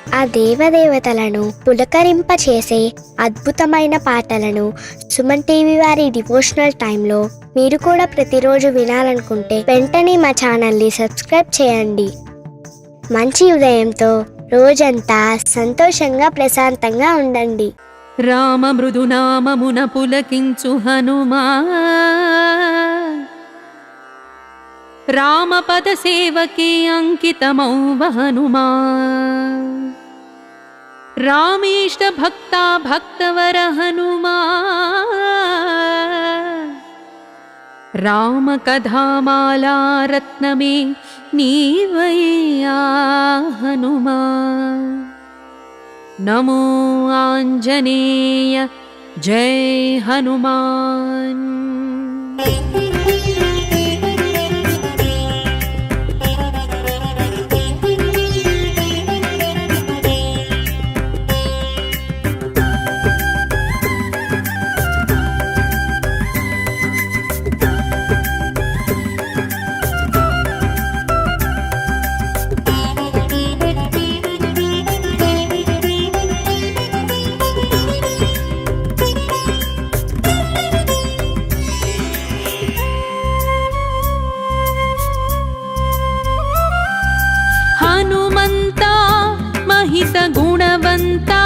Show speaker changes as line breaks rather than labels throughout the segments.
ఆ దేవదేవతలను పులకరింపచేసే అద్భుతమైన పాటలను సుమన్ టీవీ వారి డివోషనల్ టైంలో మీరు కూడా ప్రతిరోజు వినాలనుకుంటే వెంటనే మా ఛానల్ని సబ్స్క్రైబ్ చేయండి. మంచి ఉదయంతో రోజంతా సంతోషంగా ప్రశాంతంగా ఉండండి.
రామ మృదునామమున పులకించు హనుమా, రామపద సేవకే అంకితమౌవ హనుమా. రామేష్ట భక్త భక్తవర హనుమా, రామ కథామాలా రత్నమే నీవయ్యా హనుమా. నమో ఆంజనేయ జై హనుమాన్. హనుమంతా మహిత గుణవంతా,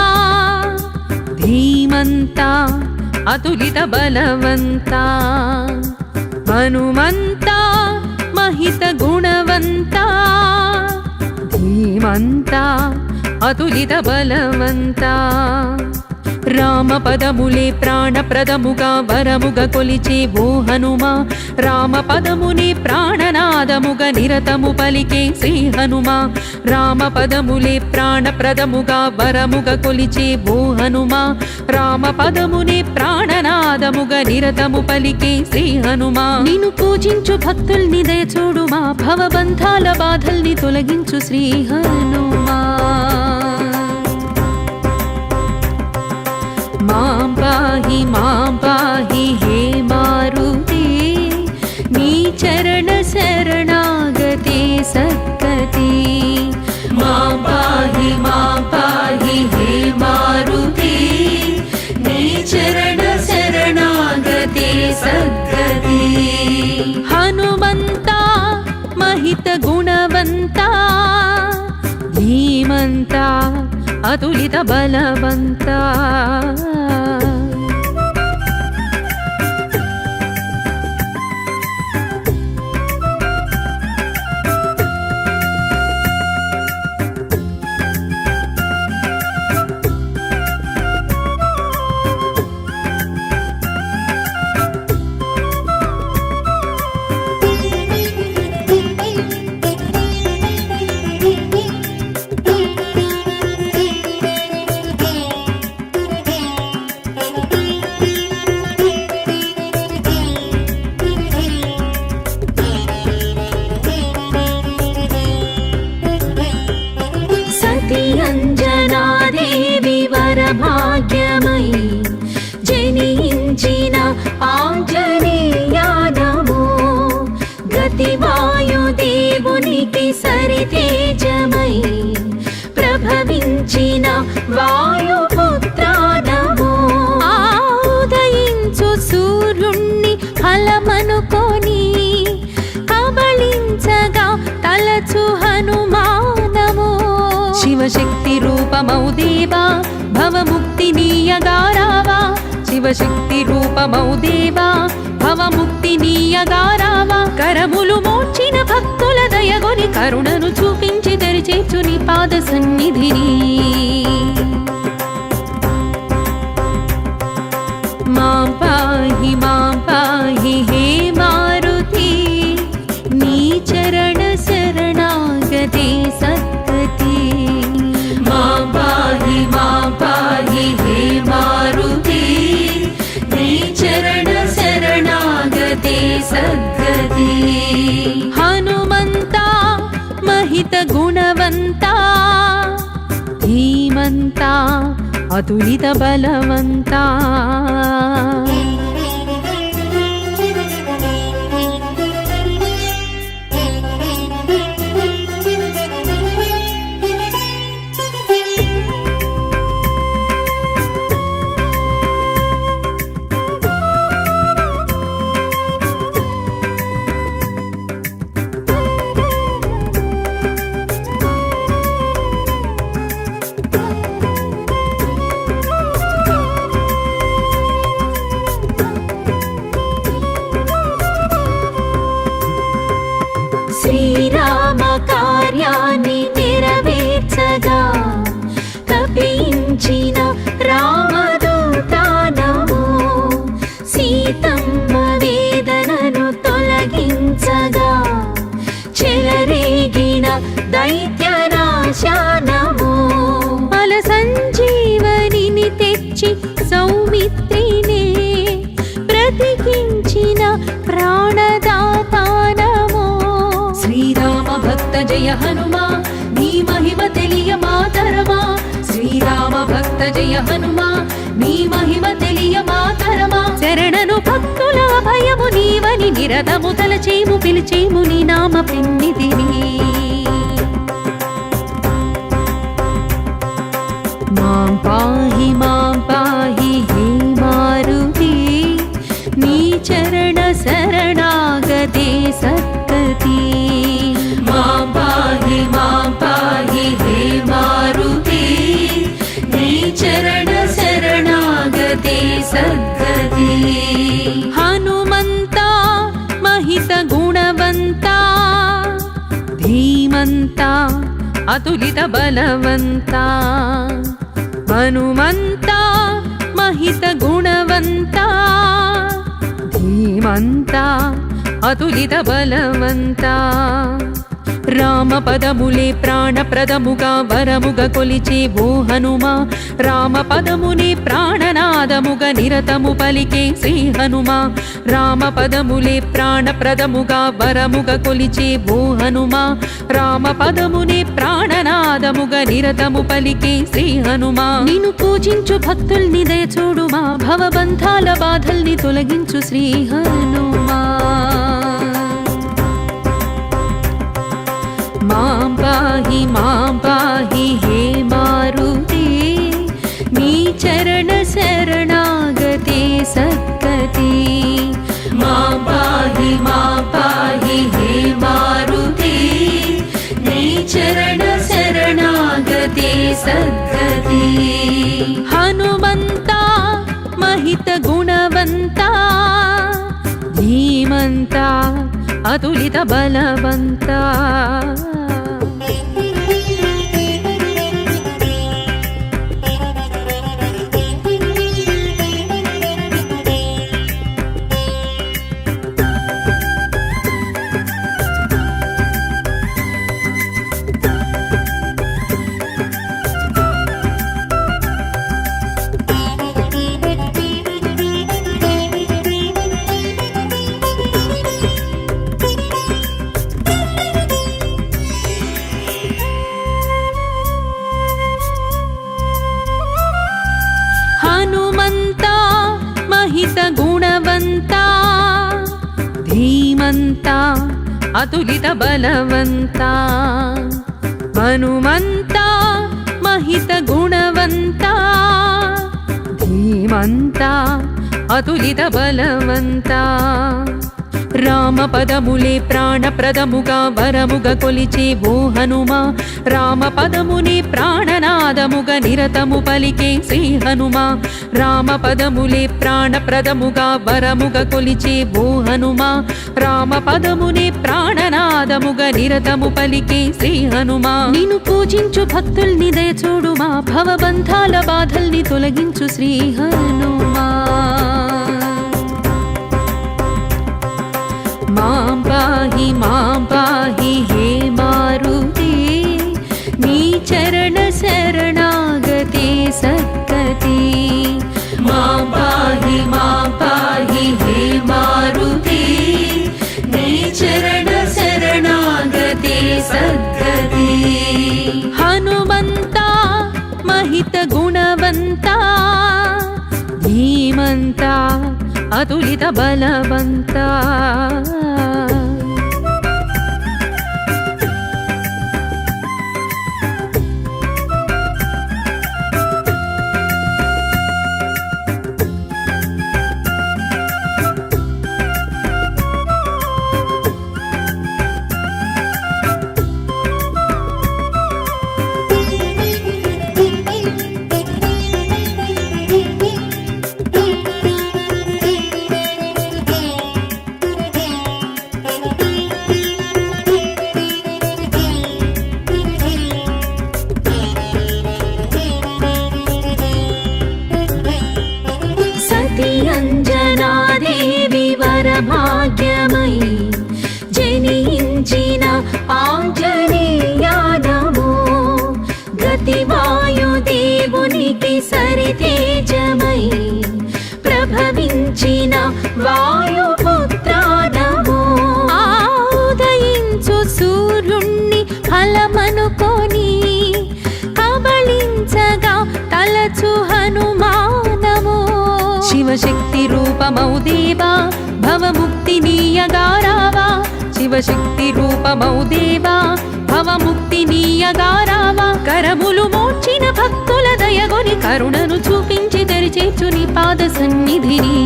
ధీమంతా అతులిత బలవంతా. హనుమంతా మహిత గుణవంతా, ధీమంతా అతులిత బలవంతా. రామ పదములే ప్రాణప్రదముగా వరముగా కొలిచే ఓ హనుమా, రామ పదముని ప్రాణనాదముగా నిరతము పలికే శ్రీ హనుమా. రామ పదములే ప్రాణప్రదముగా వరముగా కొలిచే ఓ హనుమా, రామ పదముని ప్రాణనాదముగా నిరతము పలికే శ్రీ హనుమా. నిన్ను పూజించు భక్తుల్ని దయచూడుమా, భవబంధాల బాధల్ని తొలగించు శ్రీ హనుమా. మాం పాహి హే మారుతే, నీ చరణ శరణాగతే సద్గతి. మాం పాహి హే మారుతే, నీ చరణ శరణాగతే సద్గతి. హనుమంతా మహిత గుణవంతా, ధీమంతా అతులిత బలవంతా. అంజనాదేవి వరభాగ్యమయి జనించిన ఆంజనేయానమో, గతివాయుదేవునికి సరితేజమై ప్రభవించిన వాయుపుత్రానమో. ఉదయించు సూర్యుణ్ణి ఫలమనుకొని కబళించగా తలచు హనుమానమో. శివశక్తి రూపమౌ దేవా భవముక్తి నీయగారావా, శివశక్తి రూపమౌ దేవా భవముక్తి నీయగారావా. కరములు మోర్చిన భక్తుల దయగొని కరుణను చూపించి తెరిచేర్చు నీ పాద సన్నిధిని. మాం పాహి హే మారుతి, నీ చరణ శరణాగతే సద్గతి. మాం పాహి హే మారుతి, నీ చరణ శరణాగతే సద్గతి. హనుమంతా మహిత గుణవంతా, ధీమంతా అతులిత బలవంతా. శ్మశానము అల సంజీవనిని తెచ్చి సౌమిత్రినే బ్రతికించిన ప్రాణదాతానమో శ్రీరామ భక్త జయ హనుమా నీ మహిమ తెలియ మాతరమా శ్రీరామ భక్త జయ హనుమా నీ మహిమ తెలియ మాతరమా శరణను భక్తుల భయము నీవని నిరతము తలచేము పిలిచేము నీ నామ పిన్నిదిని మాం పాహి హే మారుతి నీ చరణ శరణాగతే సద్గతి మాం పాహి హే మారుతి నీ చరణ శరణాగతే సద్గతి హనుమంత మహిత గుణవంత ధీమంత అతులిత బలవంత హనుమంత మహిత గుణవంత ధీమంత అతులిత బలవంత రామ పదములే ప్రాణప్రదముగా వరముగా కొలిచే ఓ హనుమా రామ పదమునే ప్రాణనాదముగా నిరతము పలికే శ్రీ హనుమా రామ పదములే ప్రాణప్రదముగా వరముగా కొలిచే ఓ హనుమా రామ పదమునే ప్రాణనాదముగా నిరతము పలికే శ్రీ హనుమా నిన్ను పూజించు భక్తుల్ని దయ చూడుమా భవబంధాల బాధల్ని తొలగించు శ్రీ హనుమా మాం పాహి హే మారుతి నీ చరణ శరణాగతే సద్గతి మాం పాహి హే మారుతి నీ చరణ శరణాగతే సద్గతి హనుమంత మహిత గుణవంత ధీమంత అతులిత బలవంత హనుమంత మహిత గుణవంత ధీమంత అతులిత బలవంత హనుమంత మహిత గుణవంత ధీమంత అతులిత బలవంత రామ పదములే ప్రాణప్రదముగా వరముగా కొలిచే ఓ హనుమా రామ పదమునే ప్రాణనాదముగా నిరతము పలికే శ్రీ హనుమా రామ పదములే ప్రాణప్రదముగా వరముగా కొలిచే ఓ హనుమా రామ పదమునే ప్రాణనాదముగా నిరతము పలికే శ్రీ హనుమా నిన్ను పూజించు భక్తుల్ని దయ చూడుమా భవబంధాల బాధల్ని తొలగించు శ్రీ హనుమా మాం పాహి హే మారుతి నీ చరణ శరణాగతే సద్గతి మాం పాహి హే మారుతి నీ చరణ శరణాగతే సద్గతి హనుమంత మహిత గుణవంత ధీమంత అతులిత బలవంత శివశక్తి రూపమౌ దేవా భవముక్తినీయగారావా శివశక్తి రూపమౌ దేవా భవముక్తినీయగారావా కరములు మోర్చిన భక్తుల దయగొని కరుణను చూపించి తెరిచేర్చు నీ పాద సన్నిధిని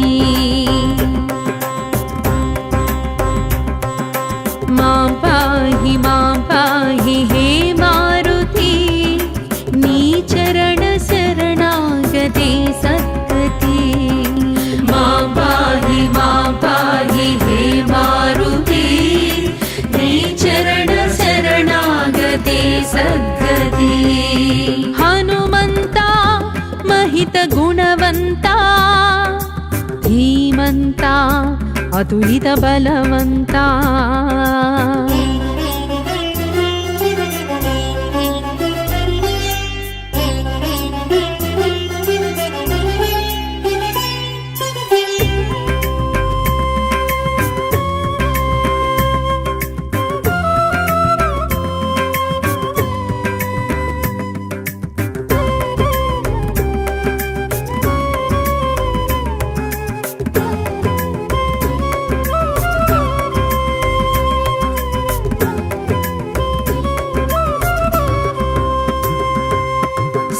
మాం పాహి హే మారుతి నీ చరణ శరణాగతే సద్గతి మాం పాహి హే మారుతి నీ చరణ శరణాగతే సద్గతి హనుమంతా మహిత గుణవంతా ధీమంతా అతులిత బలవంతా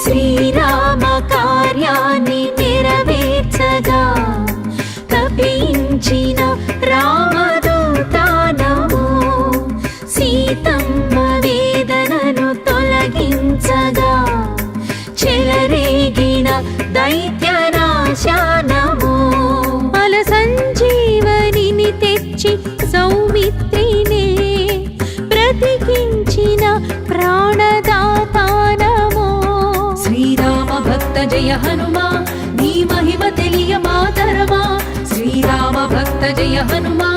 శ్రీరామ కార్యాన్ని నెరవేర్చగా తపించిన రామదూతానము సీతమ్మ వేదనను తొలగించగా చెలరేగిన దైత్యనాశానము బల సంజీవనిని తెచ్చి సౌమిత్రినే బ్రతికించిన ప్రాణదాతానము శ్రీరామ భక్త జయ హనుమా నీ మహిమ తెలియ మాతరమా శ్రీరామ భక్త జయ హనుమా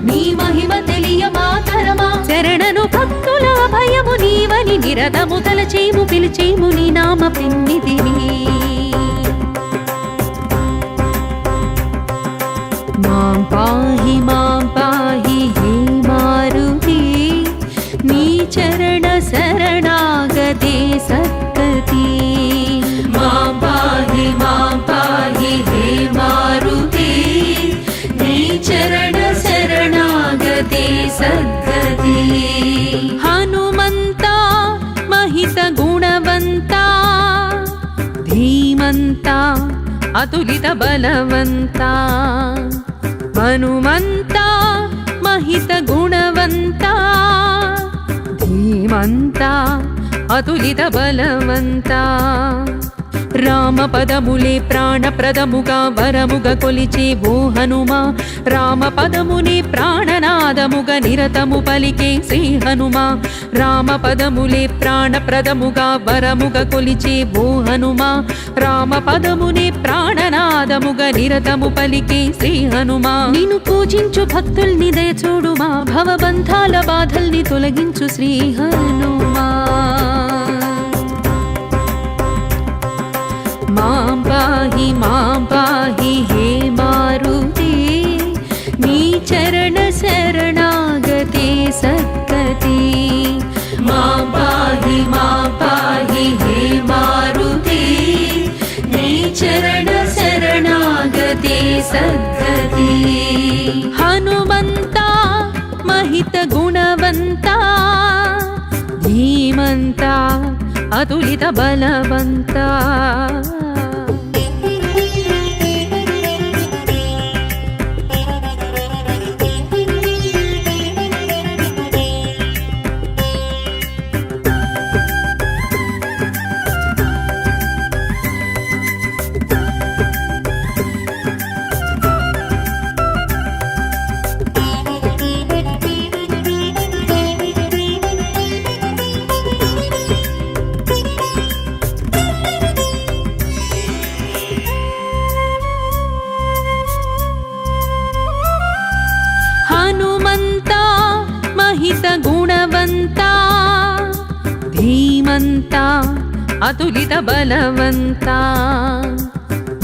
నీ మహిమ తెలియ మాతరమా శరణను భక్తుల భయము నీవని నిరతము తలచేము పిలిచేము నీ నామ పిన్నిదిని మాం పాహి హే మారుతి నీ చరణ శరణాగతే సద్గతి మాం పాహి హే మారుతి నీ చరణ శరణాగతే సద్గతి హనుమంతా మహిత గుణవంతా ధీమంతా అతులిత బలవంతా హనుమంతా మహిత గుణవంతా ధీమంతా అతులిత బలవంతా రామ పదములే ప్రాణప్రదముగా వరముగా కొలిచే ఓ హనుమా రామ పదమునే ప్రాణనాదముగా నిరతము పలికే శ్రీ హనుమా రామ పదములే ప్రాణప్రదముగా వరముగా కొలిచే ఓ హనుమా రామ పదమునే ప్రాణనాదముగా నిరతము పలికే శ్రీ హనుమా నిన్ను పూజించు భక్తుల్ని దయచూడుమా భవబంధాల బాధల్ని తొలగించు శ్రీ హనుమా మాం పాహి హే మారుతి నీ చరణ శరణాగతే సద్గతి మాం పాహి హే మారుతి నీ చరణ శరణాగతే సద్గతి హనుమంతా మహిత గుణవంతా ధీమంతా అతులిత బలవంతా హనుమంతా మహిత గుణవంతా ధీమంతా అతులిత బలవంతా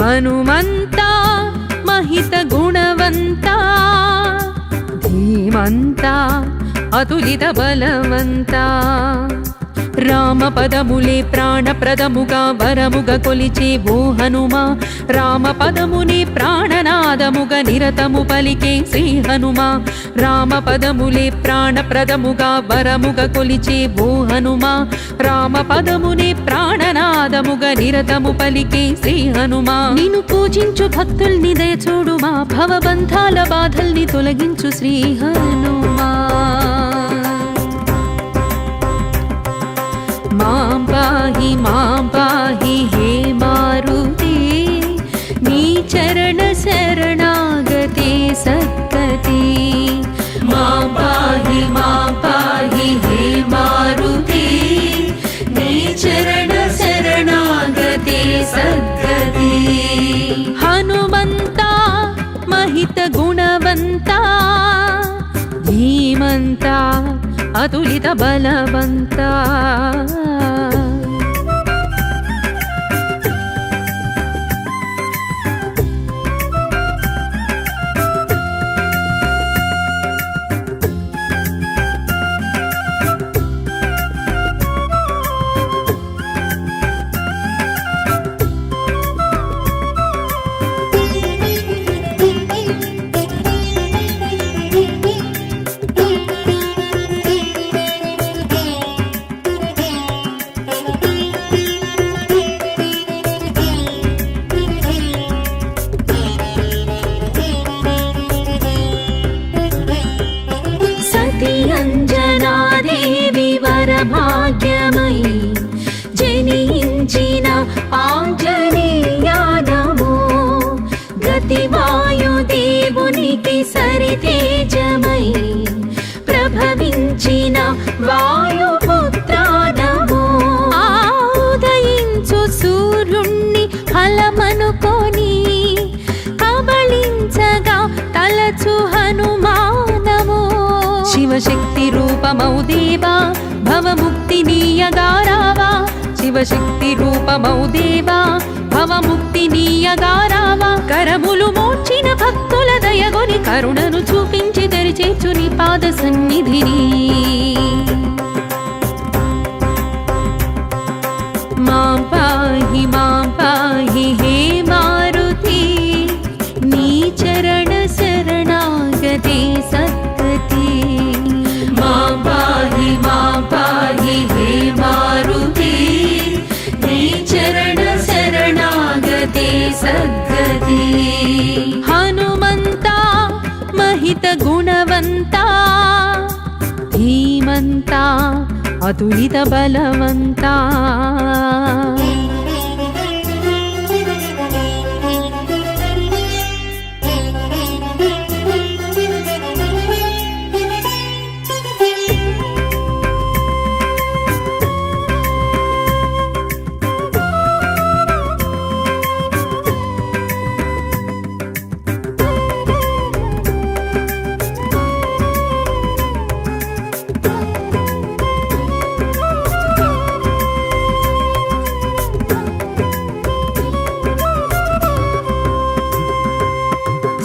హనుమంతా మహిత గుణవంతా ధీమంతా అతులిత బలవంతా రామపదములే ప్రాణప్రదముగా వరముగా కొలిచే ఓ హనుమా, రామపదమునే ప్రాణనాదముగా నిరతము పలికే శ్రీ హనుమా, రామపదములే ప్రాణప్రదముగా వరముగా కొలిచే ఓ హనుమా, రామపదమునే ప్రాణనాదముగా నిరతము పలికే శ్రీ హనుమా. నిన్ను పూజించు భక్తుల్ని దయచూడుమా, భవబంధాల బాధల్ని తొలగించు శ్రీ హనుమా. మాం పాహి హే మారుతి, నీ చరణ శరణాగతే సద్గతి. మాం పాహి హే మారుతి, నీ చరణ శరణాగతే సద్గతి. హనుమంతా మహిత గుణవంతా, ధీమంతా అతులిత బలవంతా. అంజనాదేవి వరభాగ్యమయి జనించిన ఆంజనేయానమో, గతివాయుదేవునికి సరితేజమై ప్రభవించిన వాయుపుత్రానమో. ఉదయించు సూర్యుణ్ణి ఫలమనుకొని కబళించగా తలచు హనుమానమో. శివశక్తి రూపమౌ దేవా భవముక్తి నీయగారావా, శివశక్తి రూపమౌ దేవా భవముక్తి నీయగారావా. కరములు మోర్చిన భక్తుల దయగొని కరుణను చూపించి తెరిచేచు నీ పాద సన్నిధిని. మాం పాహి హే మారుతి, నీ చరణ శరణాగతే సద్గతి. మాం పాహి హే మారుతి, నీ చరణ శరణాగతే సద్గతి. హనుమంతా మహిత గుణవంతా, ధీమంతా అతులిత బలవంతా.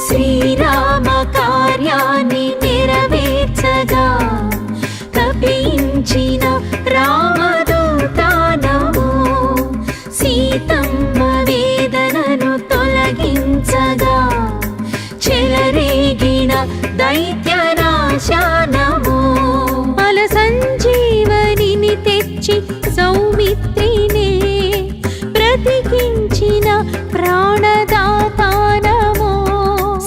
శ్రీరామ కార్యాన్ని నెరవేర్చగా కపించిన రామదూతానమో, సీతమ్మ వేదనను తొలగించగా చెలరేగిన దైత్యనాశానమో. బల సంజీవనిని తెచ్చి సౌమిత్రినే బ్రతికించిన ప్రాణదాతానమో.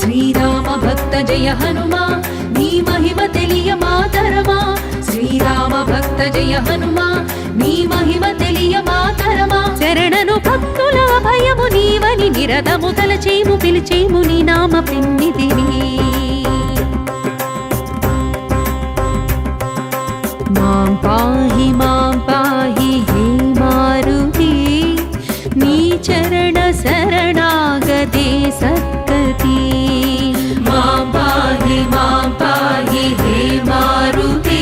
శ్రీరామ భక్త జయ హనుమా, నీ మహిమ తెలియ మాతరమా. శ్రీరామ భక్త జయ హనుమా, నీ మహిమ తెలియ మాతరమా. శరణను భక్తుల భయము నీవని నిరతము తలచేము పిలిచేము నీ నామ పెన్నిధిని. మాం పాహి హే మారుతి, నీ చరణ శరణాగతే సద్గతి. మాం పాహి హే మారుతి,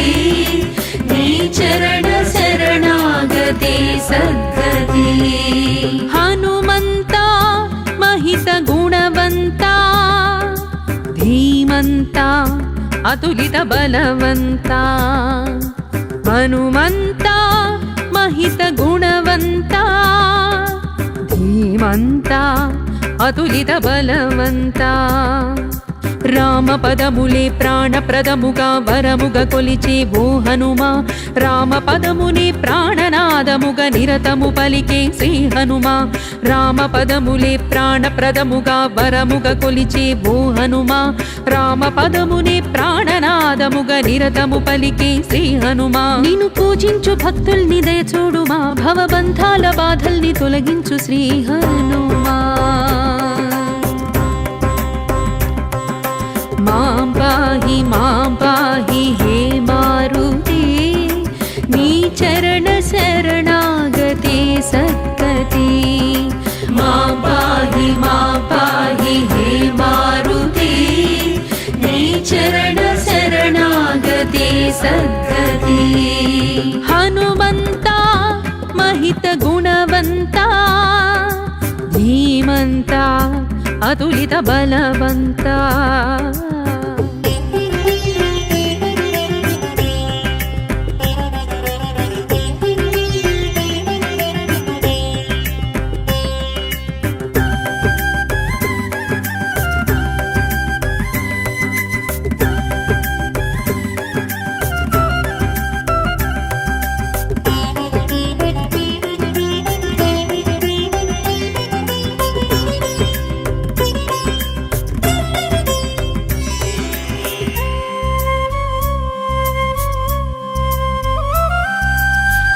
నీ చరణ శరణాగతే సద్గతి. హనుమంతా మహిత గుణవంతా, ధీమంతా అతులిత బలవంతా. హనుమంతా महित गुणवंता ధీమంతా అతులిత బలవంతా రామపదములే ప్రాణప్రదముగా వరముగా కొలిచే ఓ హనుమా రామపదమునే ప్రాణనాదముగా నిరతము పలికే శ్రీ హనుమా రామపదములే ప్రాణప్రదముగా వరముగా కొలిచే ఓ హనుమా రామపదమునే ప్రాణనాదముగా నిరతము పలికే శ్రీ హనుమా నిన్ను పూజించు భక్తుల్ని దయచూడుమా భవబంధాల బాధల్ని తొలగించు శ్రీ హనుమా मां पाहि हे मारुति नी चरण शरणागते सद्गति मां पाहि हे मारुति नी चरण शरणागते सद्गति हनुमन्ता महित गुणवन्ता धीमन्ता अतुलित बलवन्ता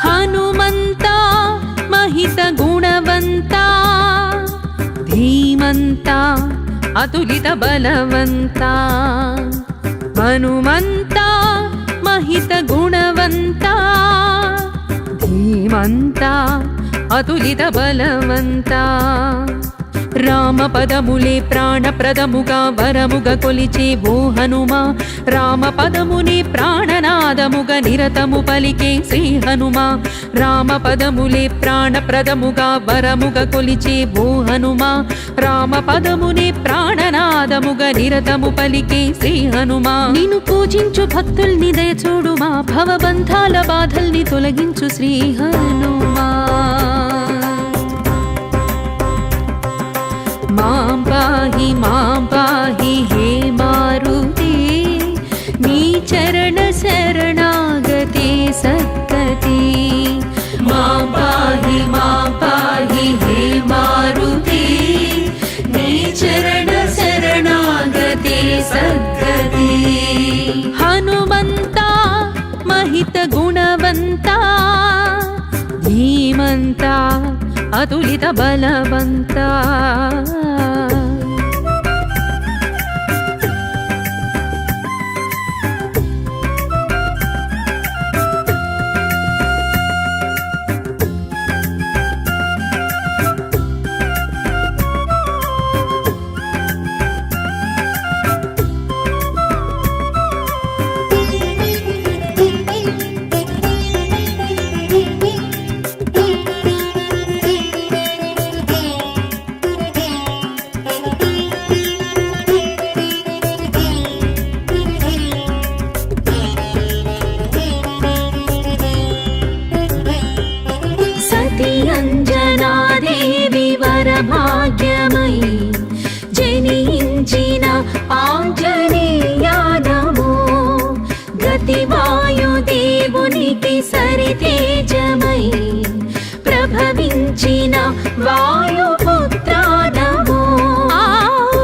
హనుమంతా మహిత గుణవంతా ధీమంతా అతులిత బలవంతా హనుమంతా మహిత గుణవంతా ధీమంతా అతులిత బలవంతా రామపదములే ప్రాణప్రదముగా వరముగా కొలిచే ఓ హనుమా రామపదమునే ప్రాణనాదముగా నిరతము పలికే శ్రీ హనుమా రామపదములే ప్రాణప్రదముగా వరముగా కొలిచే ఓ హనుమా రామపదమునే ప్రాణనాదముగా నిరతము పలికే శ్రీ హనుమా నిన్ను పూజించు భక్తుల్ని దయచూడుమా భవబంధాల బాధల్ని తొలగించు శ్రీ హనుమా मां पाहि हे मारुति नी चरण शरणागते सद्गति मां पाहि हे मारुति नी चरण शरणागते सद्गति हनुमन्ता महित गुणवन्ता धीमन्ता अतुलित बलवन्ता అంజనాదేవి వరభాగ్యమయి జనించిన ఆంజనేయానమో గతివాయుదేవునికి సరితేజమై ప్రభవించిన వాయుపుత్రానమో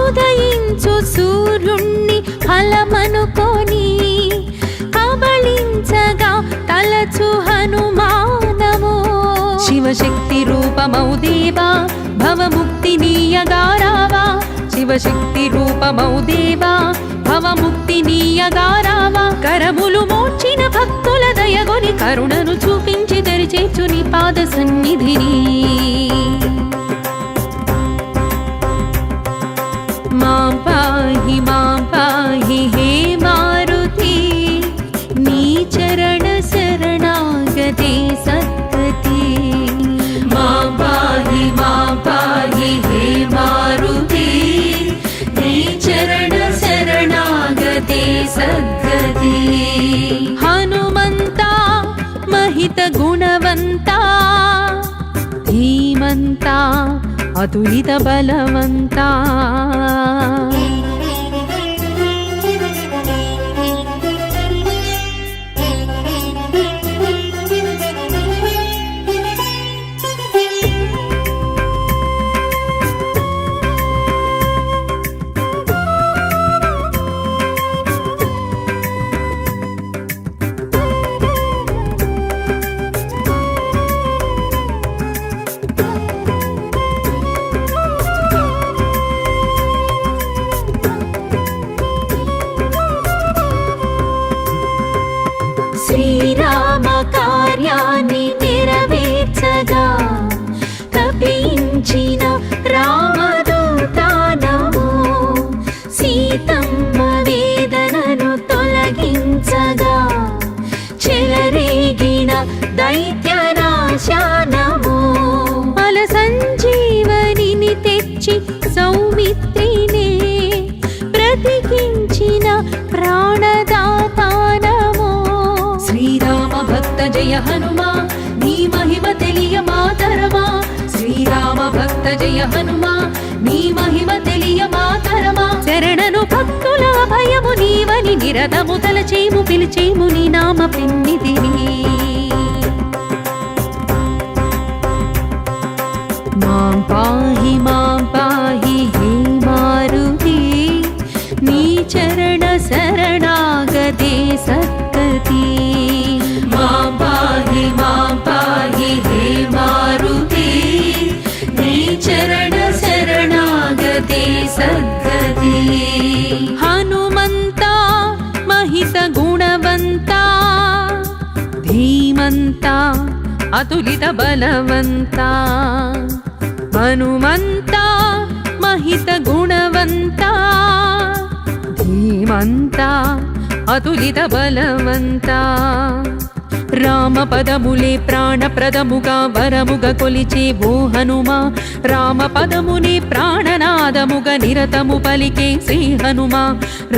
ఉదయించు సూర్యుణ్ణి ఫలమనుకొని కబళించగా తలచు హనుమానమో శివశక్తి రూపమౌ దేవా భవముక్తినీయగారావా శివశక్తి రూపమౌ దేవా భవముక్తినీయగారావా కరములు మోర్చిన భక్తుల దయగొని కరుణను చూపించి తెరిచేచు నీ పాద సన్నిధిని మాం పాహి హే మారుతి నీ చరణ శరణాగతే సద్గతి మాం పాహి హే మారుతి నీ చరణ శరణాగతే సద్గతి హనుమంతా महित गुणवंता ధీమంతా అతులిత బలవంతా
శ్రీరామ కార్యాన్ని నెరవేర్చగా తపించిన రామదూతానము సీతమ్మ వేదనను తొలగించగా చెలరేగిన దైత్యనాశానము
అల సంజీవనిని తెచ్చి సౌమిత్రినే బ్రతికించిన ప్రాణదాతానము శ్రీరామ భక్త జయ హనుమా నీ మహిమ తెలియ మాతరమా శ్రీరామ భక్త జయ హనుమా నీ మహిమ తెలియ మాతరమా శరణను భక్తుల భయము నీవని నిరతము తలచేము పిలిచేము నీ నామ పిన్నిదిని మాం పాహి హే మారుతి నీ చరణ శరణాగతే సద్గతి మాం పాహి హే మారుతి నీ చరణ శరణాగతే సద్గతి హనుమంతా మహిత గుణవంతా ధీమంతా అతులిత బలవంతా హనుమంతా మహిత గుణవంతా ధీమంతా అతులిత బలవంతా రామ పదములే ప్రాణప్రదముగా వరముగా కొలిచే ఓ హనుమా రామ పదమునే ప్రాణనాదముగా నిరతము పలికే శ్రీ హనుమా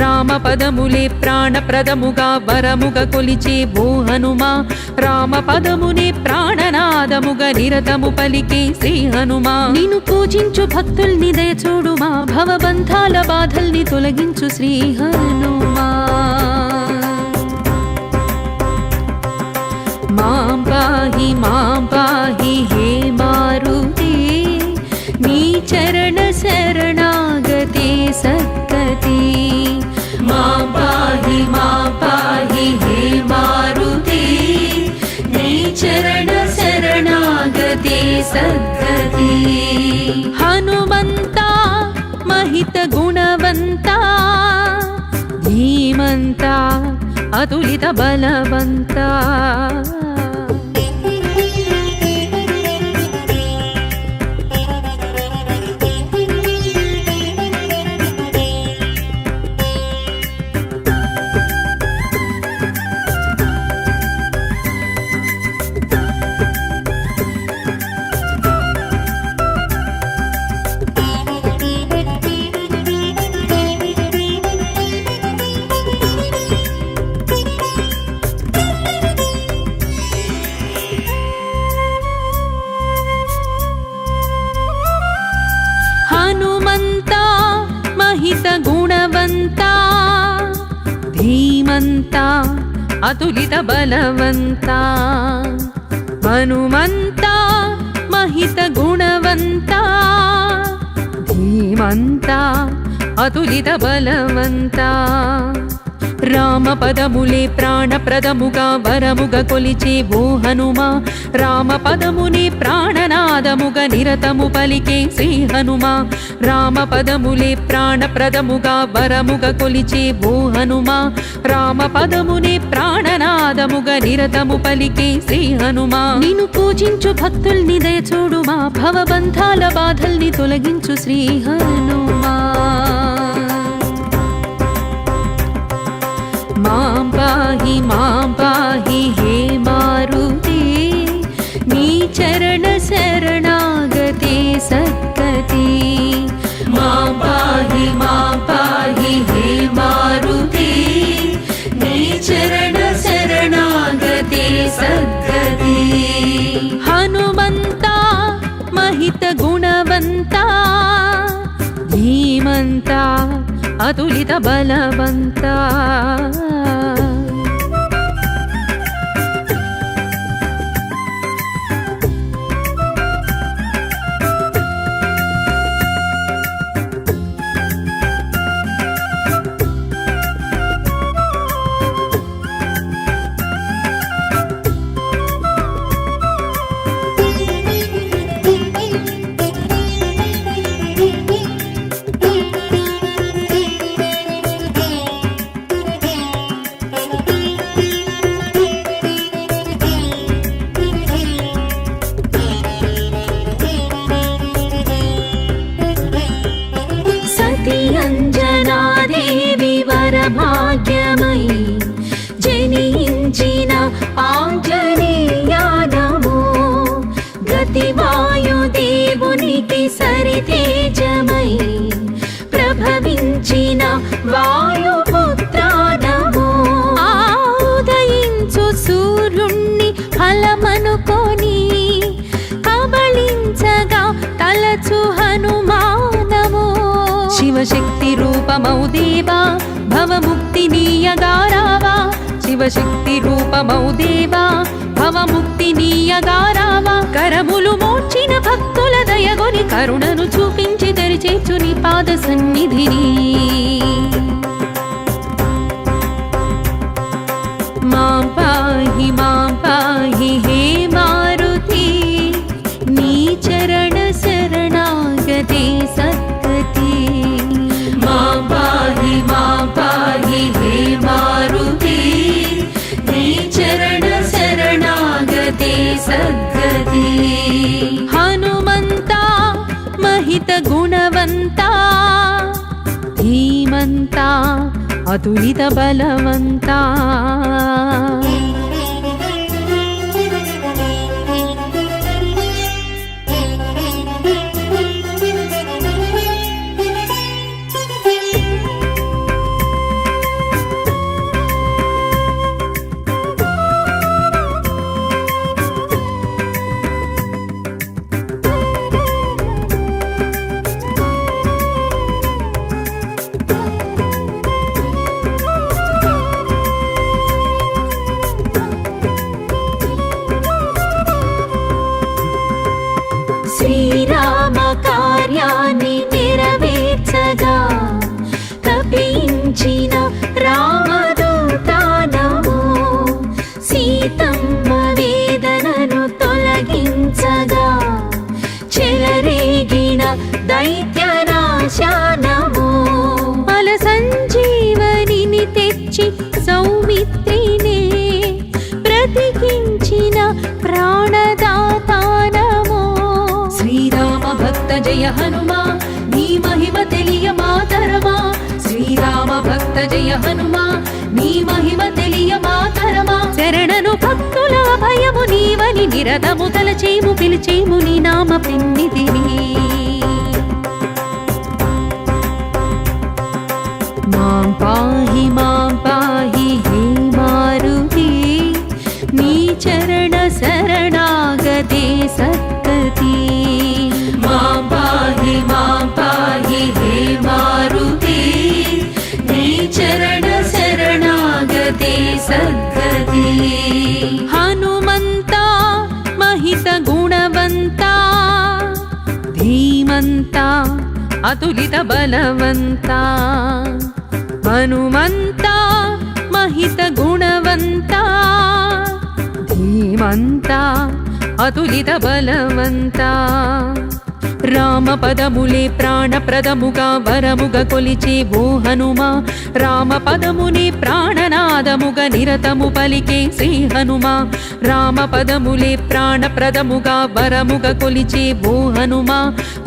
రామ పదములే ప్రాణప్రదముగా వరముగా కొలిచే ఓ హనుమా రామ పదమునే ప్రాణనాదముగా నిరతము పలికే శ్రీ హనుమా నిన్ను పూజించు భక్తుల్ని దయచూడుమా భవబంధాల బాధల్ని తొలగించు శ్రీ హనుమా మాం పాహి హే మారుతి నీ చరణ శరణాగతే సద్గతి మాం పాహి హే మారుతి నీ చరణ శరణాగతే సద్గతి హనుమంతా మహిత గుణవంతా ధీమంతా అతులిత బలవంతా హనుమంతా మహిత గుణవంతా ధీమంతా అతులిత బలవంతా హనుమంతా మహిత గుణవంతా ధీమంతా అతులిత బలవంతా రామ పదములే ప్రాణప్రదముగా వరముగా కొలిచే ఓ హనుమా రామ పదమునే ప్రాణనాదముగా నిరతము పలికే శ్రీ హనుమా రామ పదములే ప్రాణప్రదముగా వరముగా కొలిచే ఓ హనుమా రామ పదమునే ప్రాణనాదముగా నిరతము పలికే శ్రీ హనుమా నిన్ను పూజించు భక్తుల్ని దయచూడుమా భవబంధాల బాధల్ని తొలగించు శ్రీ హనుమా మాం పాహి హే మారుతి నీ చరణ శరణాగతే సద్గతి మాం పాహి హే మారుతి నీ చరణ శరణాగతే సద్గతి హనుమంతా మహిత महित गुणवन्ता धीमन्ता अतुलित बलवन्ता
అంజనాదేవి వరభాగ్యమయి జనించిన ఆంజనేయానమో గతివాయుదేవునికి సరితేజమై ప్రభవించిన వాయుపుత్రానమో
ఉదయించు సూర్యుణ్ణి ఫలమనుకొని కబళించగా తలచు హనుమానమో శివశక్తి రూపమౌ దేవా భవముక్తినీయగారావా శివశక్తి రూపమౌ దేవా భవముక్తినీయగారావా కరములు మోర్చిన భక్తుల దయగొని కరుణను చూపించి తెరిచేచు నీ పాద సన్నిధిని మాం పాహి హే మారుతి నీ చరణ శరణాగతే సద్గతి మాం పాహి హే మారుతి నీ చరణ శరణాగతే సద్గతి హనుమంతా महित गुणवन्ता धीमन्ता अतुलित बलवन्ता
శ్రీరామ కార్యాన్ని నెరవేర్చగా తపించిన రామదూతానమో సీతమ్మ వేదనను తొలగించగా చెలరేగిన దైత్యనాశానమో
బల సంజీవనిని తెచ్చి సౌమిత్రినే బ్రతికించిన ప్రాణదాతానమో శ్రీరామ భక్త జయ హనుమా నీ మహిమ తెలియ మాతరమా శ్రీరామ భక్త జయ హనుమా నీ మహిమ తెలియ మాతరమా శరణను భక్తుల భయము నీవని నిరతము తలచేము పిలిచేము నీ నామ పిన్నిదిని మాం పాహి హే మారుతి నీ చరణ శరణాగతే సద్గతి మాం పాహి హే మారుతి నీ చరణ శరణాగతే సద్గతి హనుమంతా महित गुणवन्ता धीमन्ता अतुलित बलवन्ता हनुमन्ता महित गुणवन्ता धीमन्ता अतुलित बलवन्ता రామ పదములే ప్రాణప్రదముగా వరముగ కొలిచే ఓ హనుమా రామ పదమునే ప్రాణనాదముగా నిరతము పలికే శ్రీ హనుమా రామ పదములే ప్రాణప్రదముగా వరముగ కొలిచే ఓ హనుమా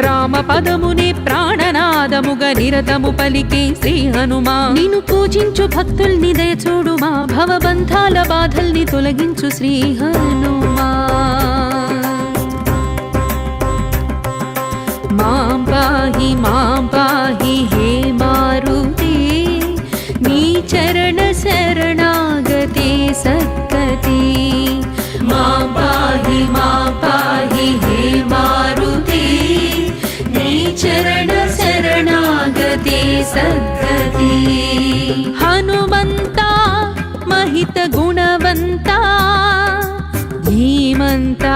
రామ పదమునే ప్రాణనాదముగా నిరతము పలికే శ్రీ హనుమా నిన్ను పూజించు భక్తుల్ని దయ చూడుమా భవబంధాల బాధల్ని తొలగించు శ్రీ హనుమా మాం పాహి హే మారుతి నీ చరణ శరణాగతే సద్గతి మాం పాహి హే మారుతి सद्गति हनुमन्ता महित गुणवन्ता धीमन्ता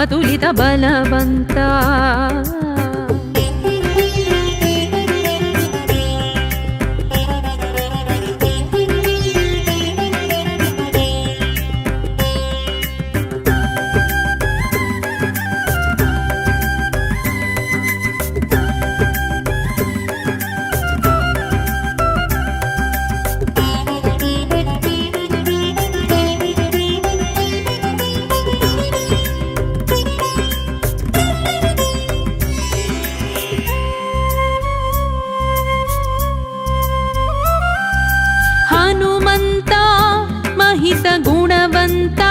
अतुलित बलवन्ता हनुमन्ता महित गुणवन्ता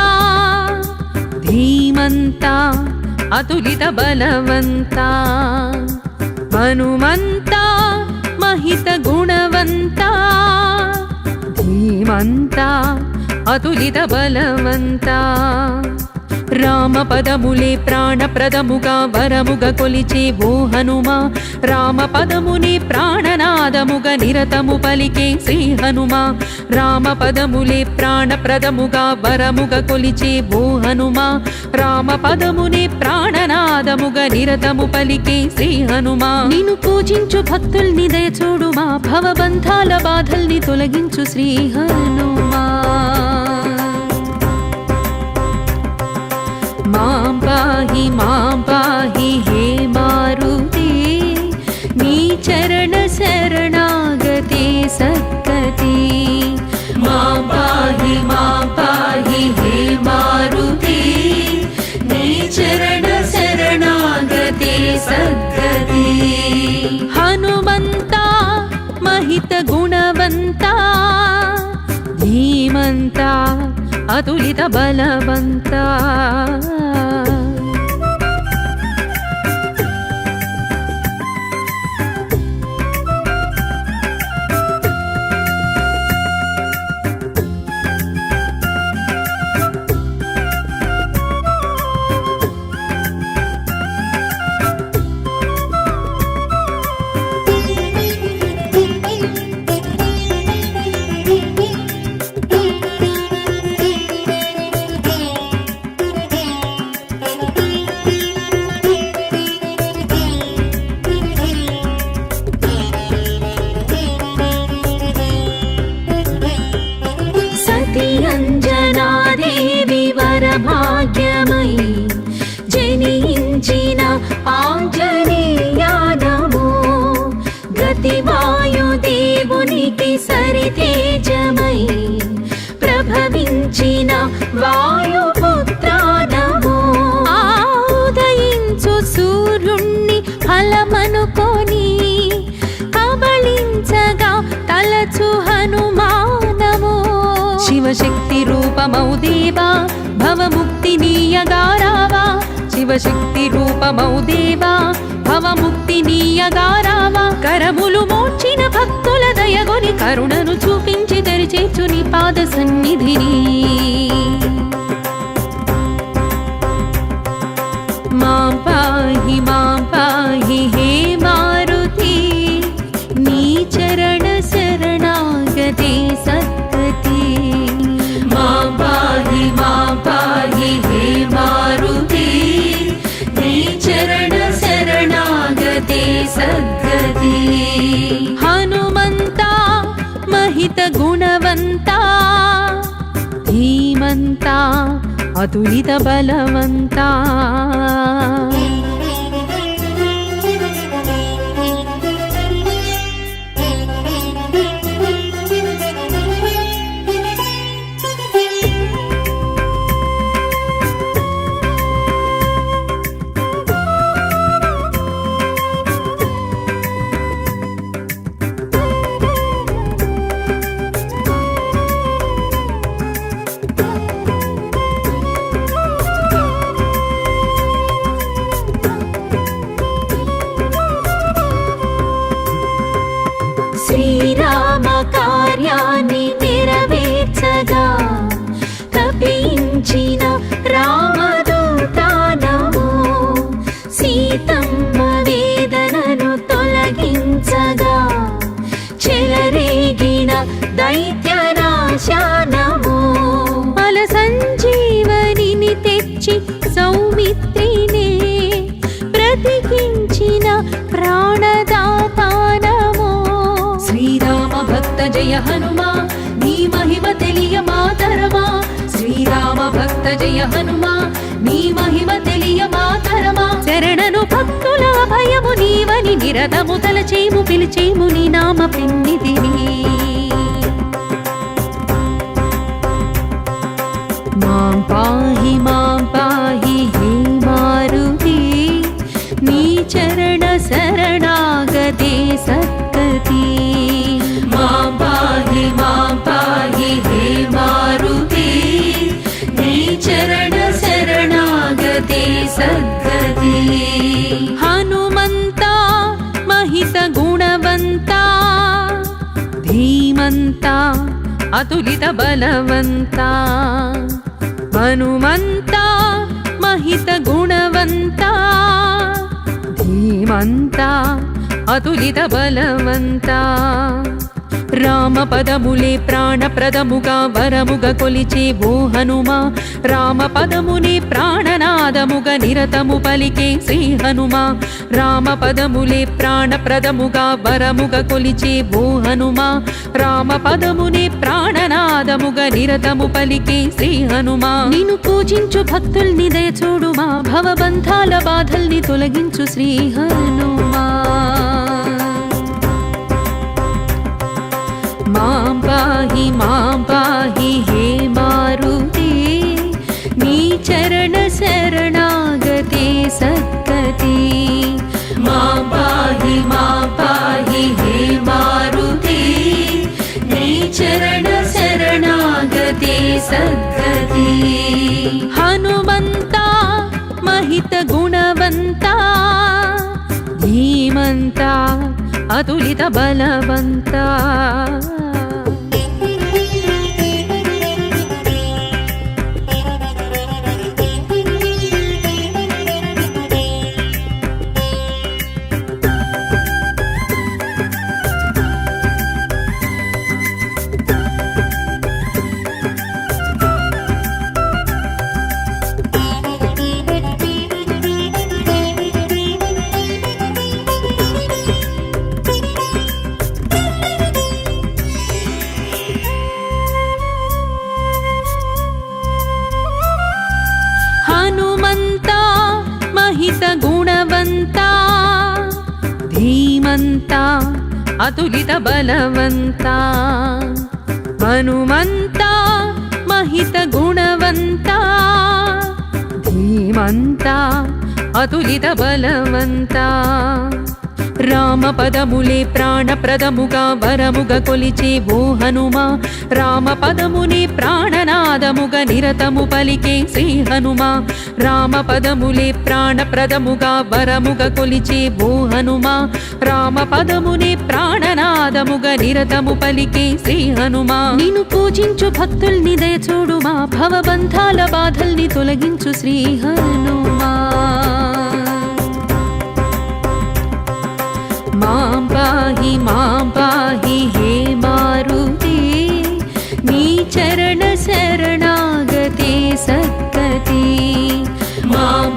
धीमन्ता अतुलित बलवन्ता हनुमन्ता महित गुणवन्ता धीमन्ता अतुलित बलवन्ता రామపదములే ప్రాణప్రదముగా వరముగ కొలిచే ఓ హనుమా రామపదముని ప్రాణనాదముగ నిరతము పలికే శ్రీ హనుమా రామపదములే ప్రాణప్రదముగా వరముగ కొలిచే ఓ హనుమా రామపదముని ప్రాణనాదముగ నిరతము పలికే శ్రీ హనుమా నిన్ను పూజించు భక్తుల్ని దయచూడుమా భవబంధాల బాధల్ని తొలగించు శ్రీ హనుమా मां पाहि हे मारुते नी चरण शरणागते सद्गति मां पाहि हे मारुते नी चरण शरणागते सद्गति हनुमन्ता महित गुणवन्ता धीमन्ता अतुलित बलवन्ता అంజనాదేవి వరభాగ్యమయి జనించిన ఆంజనేయానమో గతివాయుదేవునికి సరితేజమై ప్రభవించిన వాయుపుత్రానమో ఉదయించు సూర్యుణ్ణి ఫలమనుకొని కబళించగా తలచు హనుమానమో శివశక్తి రూపమౌ దేవా భవముక్తినీయగారావా శివశక్తి రూపమౌ దేవా భవముక్తినీయగారావా కరములు మోర్చిన భక్తుల దయగొని కరుణను చూపించి తెరిచేర్చు నీ పాద సన్నిధిని మాం పాహి హే మారుతి నీ చరణ శరణాగతే సద్గతి मां पाहि हे मारुति नी चरण शरणागते सद्गति हनुमन्ता महित गुणवन्ता धीमन्ता अतुलित बलवन्ता జయ హనుమా నీ మహిమ తెలియ మాతరమా శ్రీరామ భక్త జయ హనుమా నీ మహిమ తెలియ మాతరమా శరణను భక్తుల భయము నీవని నిరతము తలచేము పిలిచేము నీ నామ పిన్నిదిని మాం పాహి హే మారుతి నీ చరణ శరణాగతే సద్గతి మాం పాహి హే మారుతి నీ చరణ శరణాగతే సద్గతి హనుమంత మహిత గుణవంత ధీమంత అతులిత బలవంత హనుమంత మహిత గుణవంత ధీమంత అతులిత బలవంత రామ పదములే ప్రాణప్రదముగా వరముగా కొలిచే ఓ హనుమా రామ పదమునే ప్రాణనాదముగా నిరతము పలికే శ్రీ హనుమా రామ పదములే ప్రాణప్రదముగా వరముగా కొలిచే ఓ హనుమా రామ పదమునే ప్రాణనాదముగా నిరతము పలికే శ్రీ హనుమా నిన్ను పూజించు భక్తుల్ని దయ చూడుమా భవబంధాల బాధల్ని తొలగించు శ్రీ హనుమా మాం పాహి హే మారుతి నీ చరణ శరణాగతే సద్గతి మాం పాహి హే మారుతి నీ చరణ శరణాగతే సద్గతి హనుమంత మహిత గుణవంత ధీమంత అతులిత బలవంత హనుమంత మహిత గుణవంత ధీమంత అతులిత బలవంత హనుమంత మహిత గుణవంత ధీమంత అతులిత బలవంత రామ పదములే ప్రాణప్రదముగా వరముగా కొలిచే ఓ హనుమా రామ పదమునే ప్రాణనాదముగా నిరతము పలికే శ్రీ హనుమా రామ పదములే ప్రాణప్రదముగా వరముగా కొలిచే ఓ హనుమా రామ పదమునే ప్రాణనాదముగా నిరతము పలికే శ్రీ హనుమా నిన్ను పూజించు భక్తుల్ని దయ చూడుమా భవబంధాల బాధల్ని తొలగించు శ్రీ హనుమా మాం పాహి హే మారుతి నీ చరణ శరణాగతే సద్గతి మాం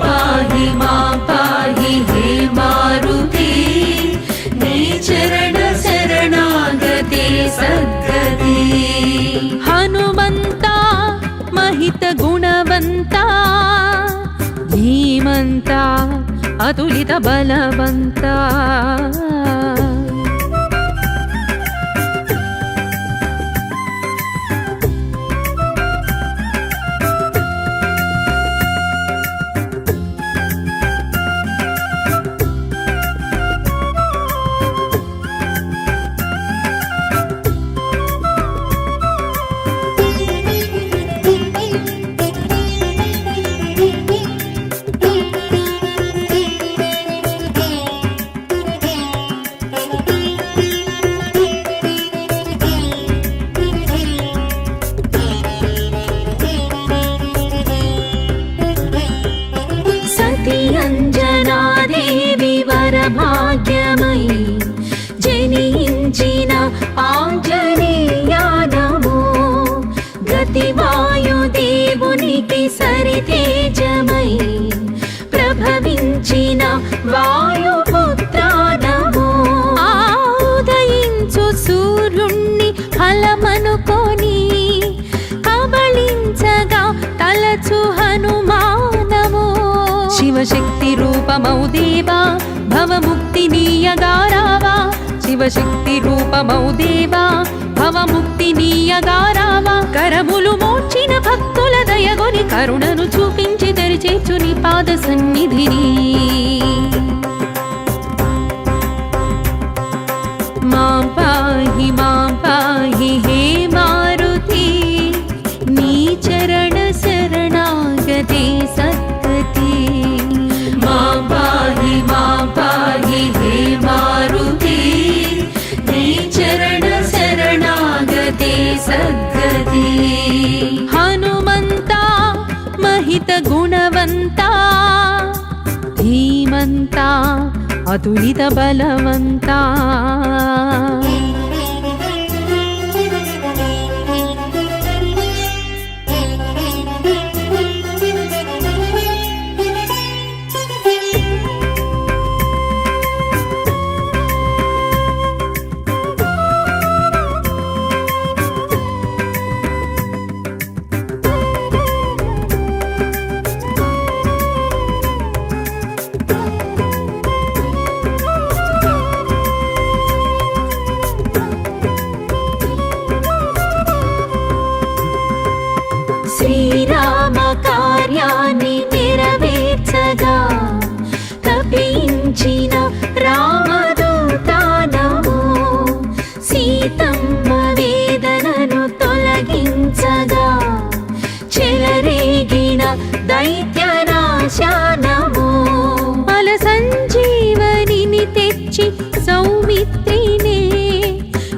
పాహి హే మారుతి నీ చరణ శరణాగతే సద్గతి హనుమంత మహిత గుణవంత ధీమంత అతులిత బలవంత అంజనాదేవి వరభాగ్యమయి జనించిన ఆంజనేయా నమో గతివాయుదేవునికి సరితేజమై ప్రభవించిన వాయుపుత్ర నమో ఉదయించు సూర్యుణ్ణి ఫల శివశక్తి రూపమౌ దేవా భవముక్తినీయగారావా శివశక్తి రూపమౌ దేవా భవముక్తినీయగారావా కరములు మోర్చిన భక్తుల దయగొని కరుణను చూపించి తెరిచేచు నీ పాద సన్నిధిని మాం పాహి హే మారుతి నీ చరణ శరణాగతే సద్గతి మాం పాహి హే మారుతి నీ చరణ శరణాగతే సద్గతి హనుమంతా మహిత గుణవంతా ధీమంతా అతులిత బలవంతా
శ్రీరామ కార్యాన్ని నెరవేర్చగా తపించిన రామదూతానము సీతమ్మ వేదనను తొలగించగా చెలరేగిన దైత్యనాశానము
బల సంజీవనిని తెచ్చి సౌమిత్రినే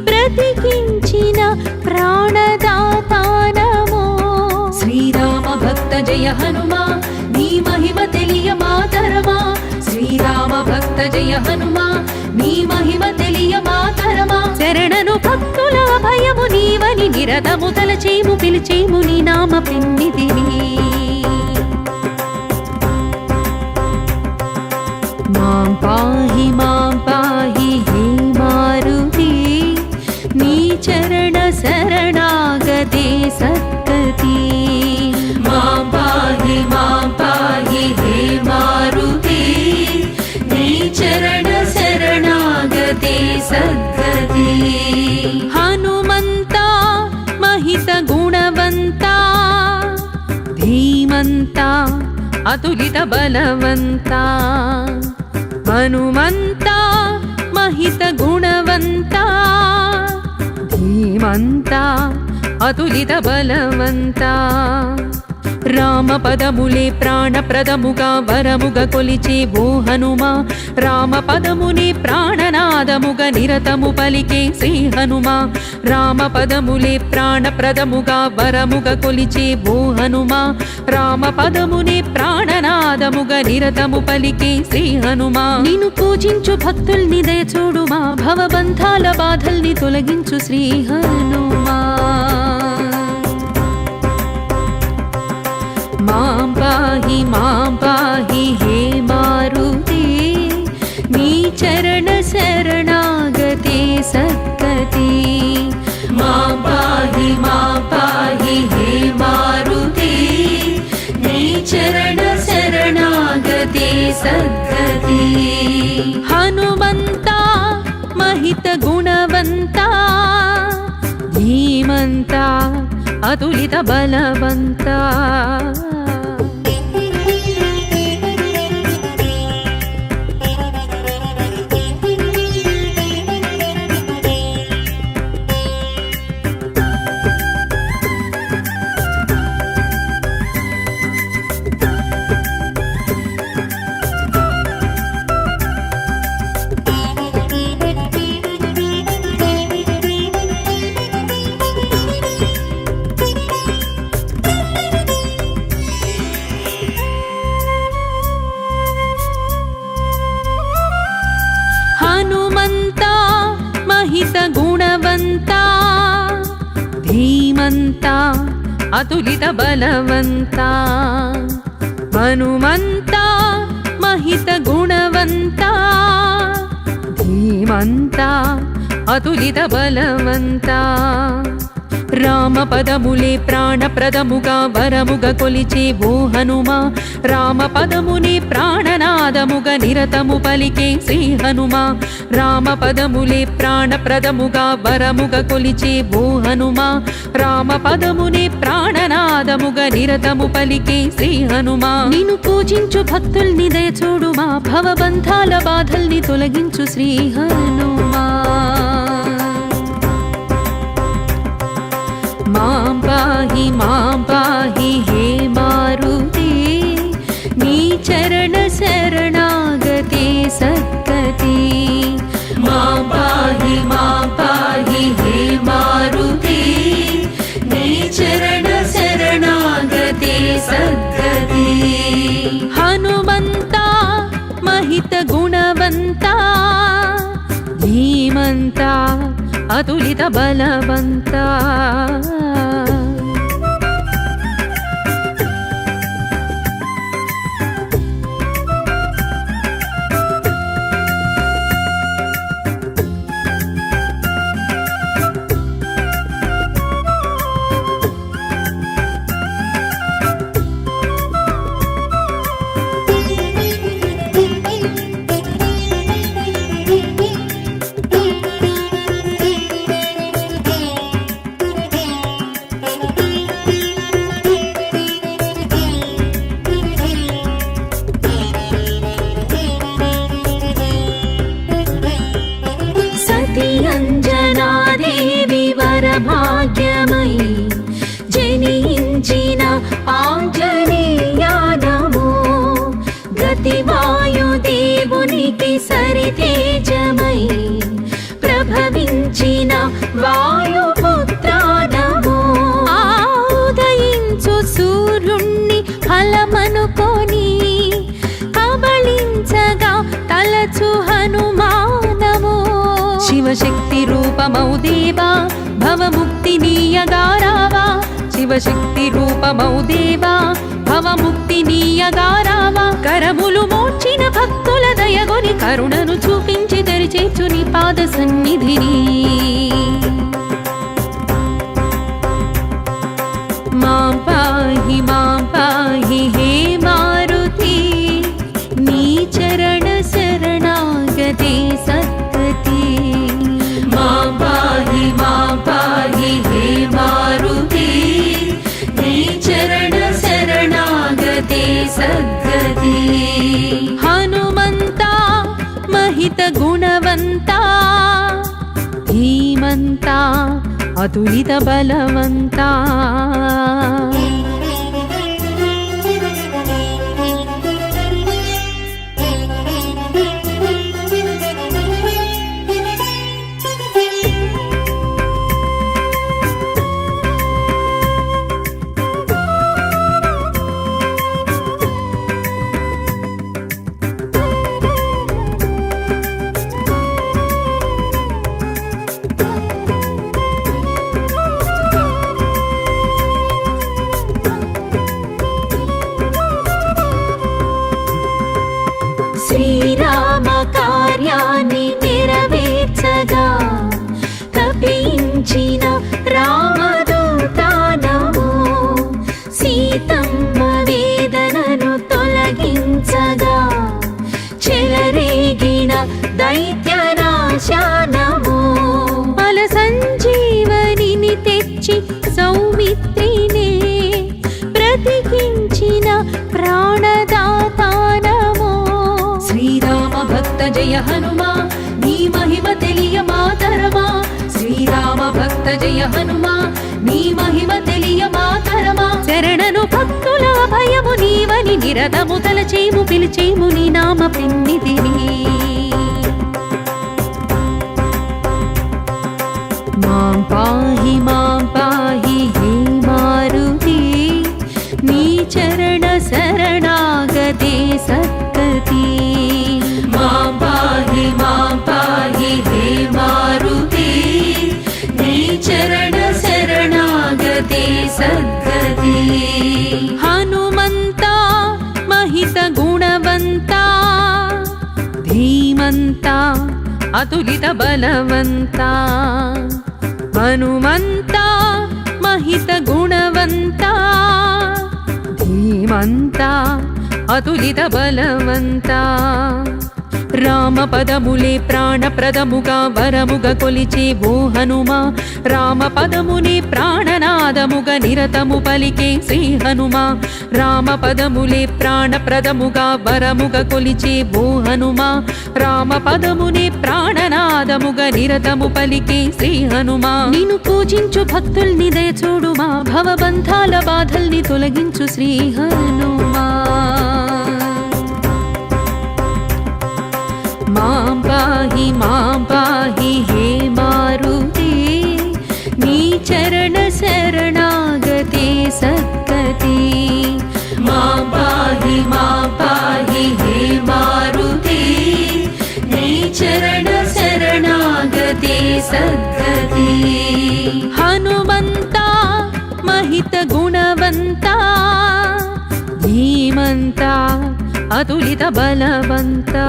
బ్రతికించిన ప్రాణదాతానమో శ్రీరామ భక్త జయ హనుమా నీ మహిమ తెలియ మాతరమా శ్రీరామ భక్త జయ హనుమా నీ మహిమ తెలియ మాతరమా శరణను భక్తుల భయము నీవని నిరతము తలచేము పిలిచేము నీ నామ పిన్నిదిని మాం పాహి హే మారుతి నీ చరణ శరణాగతే సద్గతి మాం పాహి హే మారుతి నీ చరణ శరణాగతే సద్గతి హనుమంతా మహిత గుణవంతా ధీమంతా అతులిత బలవంతా హనుమంతా మహిత గుణవంతా ధీమంతా అతులిత బలవంతా రామ పదములే ప్రాణప్రదముగా వరముగా కొలిచే ఓ హనుమా రామ పదమునే ప్రాణనాదముగా నిరతము పలికే శ్రీ హనుమా రామ పదములే ప్రాణప్రదముగా వరముగా కొలిచే ఓ హనుమా రామ పదమునే ప్రాణనాదముగా నిరతము పలికే శ్రీ హనుమా నిన్ను పూజించు భక్తుల్ని దయచూడుమా భవబంధాల బాధల్ని తొలగించు శ్రీ హనుమా మాం పాహి హే మారుతి నీ చరణ శరణాగతే సద్గతి మాం పాహి హే మారుతి నీ చరణ శరణాగతే సద్గతి హనుమంతా మహిత గుణవంతా ధీమంతా అతులిత బలవంతా హనుమంతా మహిత గుణవంతా ధీమంతా అతులిత బలవంతా హనుమంతా మహిత గుణవంతా ధీమంతా అతులిత బలవంతా రామ పదములే ప్రాణప్రదముగా వరముగా కొలిచే ఓ హనుమా రామ పదమునే ప్రాణనాదముగా నిరతము పలికే శ్రీ హనుమా రామ పదములే ప్రాణప్రదముగా వరముగా కొలిచే ఓ హనుమా రామ పదమునే ప్రాణనాదముగా నిరతము పలికే శ్రీ హనుమా నిన్ను పూజించు భక్తుల్ని దయచూడుమా భవబంధాల బాధల్ని తొలగించు శ్రీ హనుమా మాం పాహి హే మారుతి నీ చరణ శరణాగతి సద్గతి మాం పాహి హే మారుతి నీ చరణ శరణాగతి సద్గతి హనుమంత మహిత గుణవంత ధీమంత అతులిత బలవంత అంజనాదేవి వరభాగ్యమై జనించిన ఆంజనేయానమో గతివాయుదేవునికి సరితేజమై ప్రభవించిన వాయుపుత్రానమో ఉదయించు సూర్యుణ్ణి ఫలమనుకొని కబళించగా తలచు హనుమానమో శివశక్తి రూపమౌ దేవా భవముక్తి నీయగారావా శివశక్తి రూపమౌ దేవా భవముక్తి నీయగారావా కరములు మోర్చిన భక్తుల దయగొని కరుణను చూపించి తెరిచేచు నీ పాద సన్నిధిని మాం పాహి హే మారుతి నీ చరణ శరణాగతి సద్గతి మాం పాహి హే మారుతి నీ చరణ శరణాగతి సద్గతి హనుమంత మహిత గుణవంత ధీమంత అతులిత బలవంత
శ్రీరామ కార్యాన్ని నెరవేర్చగా కపించిన రామదూతానమో సీతమ్మ వేదనను తొలగించగా చెలరేగిన దైత్యనాశానమో బల సంజీవనిని తెచ్చి సౌమిత్రినే బ్రతికించిన ప్రాణదాతానమో
శ్రీరామ భక్త జయ హనుమా నీ మహిమ తెలియ మాతరమా శ్రీరామ భక్త జయ హనుమా నీ మహిమ తెలియ మాతరమా శరణను భక్తుల భయము నీవని నిరతము తలచేము పిలిచేము నీ నామ పెన్నిధిని మాం పాహి హే మారుతి నీ చరణ శరణాగతి సద్గతి మాం పాహి హే మారుతి నీ చరణ శరణాగతి సద్గతి హనుమంత మహిత గుణవంత ధీమంత అతులిత బలవంత హనుమంత
महित गुणवन्ता धीमन्ता अतुलित बलवन्ता రామపదములే ప్రాణప్రదముగా వరముగా కొలిచే ఓ హనుమా రామపదముని ప్రాణనాదముగా నిరతము పలికే శ్రీ హనుమా రామపదములే ప్రాణప్రదముగా వరముగా కొలిచే ఓ హనుమా రామపదముని ప్రాణనాదముగా నిరతము పలికే శ్రీ హనుమా నిన్ను పూజించు భక్తుల్ని దయచూడుమా భవబంధాల బాధల్ని తొలగించు శ్రీ హనుమా मां पाहि हे मारुते नी चरण शरणागते सद्गते मां पाहि हे मारुते नी चरण शरणागते सद्गते हनुमन्ता महित गुणवन्ता धीमन्ता अतुलित बलवन्ता